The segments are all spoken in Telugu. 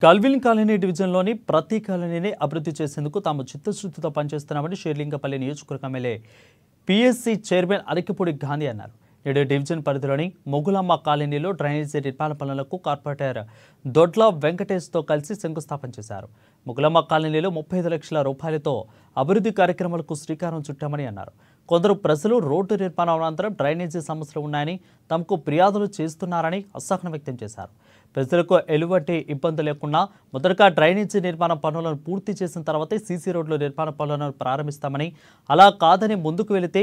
కల్విన్ కాలనీ డివిజన్లోని ప్రతి కాలనీని అభివృద్ధి చేసేందుకు తాము చిత్తశుద్ధితో పనిచేస్తున్నామని షేర్లింగపల్లి నియోజకవర్గ MLA PSC chairman Arikapudi Gandhi అన్నారు. నేడు డివిజన్ పరిధిలోని మొగులమ్మ కాలనీలో డ్రైనేజీ నిర్మాణ పనులకు కార్పొరేటర్ దొడ్ల వెంకటేష్తో కలిసి శంకుస్థాపన చేశారు. మొగులమ్మ కాలనీలో 35 లక్షల రూపాయలతో అభివృద్ధి కార్యక్రమాలకు శ్రీకారం చుట్టామని అన్నారు. కొందరు ప్రజలు రోడ్డు నిర్మాణం అనంతరం డ్రైనేజీ సమస్యలు ఉన్నాయని తమకు ఫిర్యాదులు చేస్తున్నారని అసహనం వ్యక్తం చేశారు. ప్రజలకు ఎలువంటి ఇబ్బంది లేకుండా మొదటగా డ్రైనేజీ నిర్మాణ పనులను పూర్తి చేసిన తర్వాతే సీసీ రోడ్ల నిర్మాణ పనులను ప్రారంభిస్తామని, అలా కాదని ముందుకు వెళితే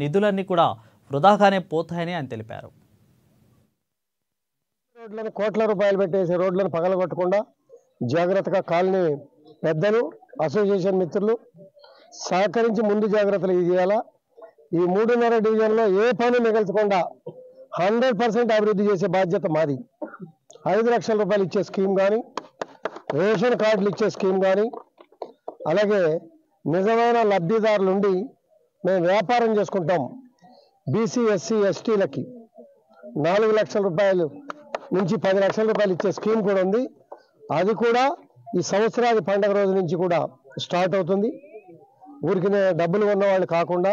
నిధులన్నీ కూడా వృధాగానే పోతాయని ఆయన తెలిపారు. రోడ్లను కోట్ల రూపాయలు పెట్టేసి రోడ్లను పగలగొట్టకుండా జాగ్రత్తగా కాలనీ పెద్దలు, అసోసియేషన్ మిత్రులు సహకరించి ముందు జాగ్రత్తలు చేయాలా. ఈ 3.5 డివిజన్లో ఏ పని మిగల్చకుండా 100% అభివృద్ధి చేసే బాధ్యత మాది. 5 లక్షల రూపాయలు ఇచ్చే స్కీమ్ కానీ, రేషన్ కార్డులు ఇచ్చే స్కీమ్ కానీ, అలాగే నిజమైన లబ్ధిదారులుండి మేము వ్యాపారం చేసుకుంటాం. బీసీ, ఎస్సీ, ఎస్టీలకి 4 లక్షల రూపాయలు నుంచి 10 లక్షల రూపాయలు ఇచ్చే స్కీమ్ కూడా ఉంది. అది కూడా ఈ సంవత్సరాది పండుగ రోజు నుంచి కూడా స్టార్ట్ అవుతుంది. ఊరికి డబ్బులు ఉన్నవాళ్ళు కాకుండా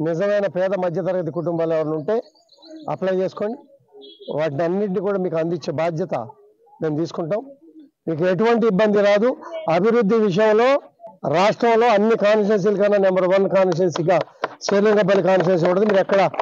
నిజమైన పేద మధ్యతరగతి కుటుంబాలు ఎవరు ఉంటే అప్లై చేసుకోండి. వాటిని అన్నింటినీ కూడా మీకు అందించే బాధ్యత మేము తీసుకుంటాం. మీకు ఎటువంటి ఇబ్బంది రాదు. అభివృద్ధి విషయంలో రాష్ట్రంలో అన్ని కాన్స్టిట్యున్సీల కన్నా నెంబర్ 1 కాన్స్టిట్యున్సీగా షేర్లింగపల్లి కాన్స్టిట్యున్సీ ఉంటుంది. మీరు ఎక్కడ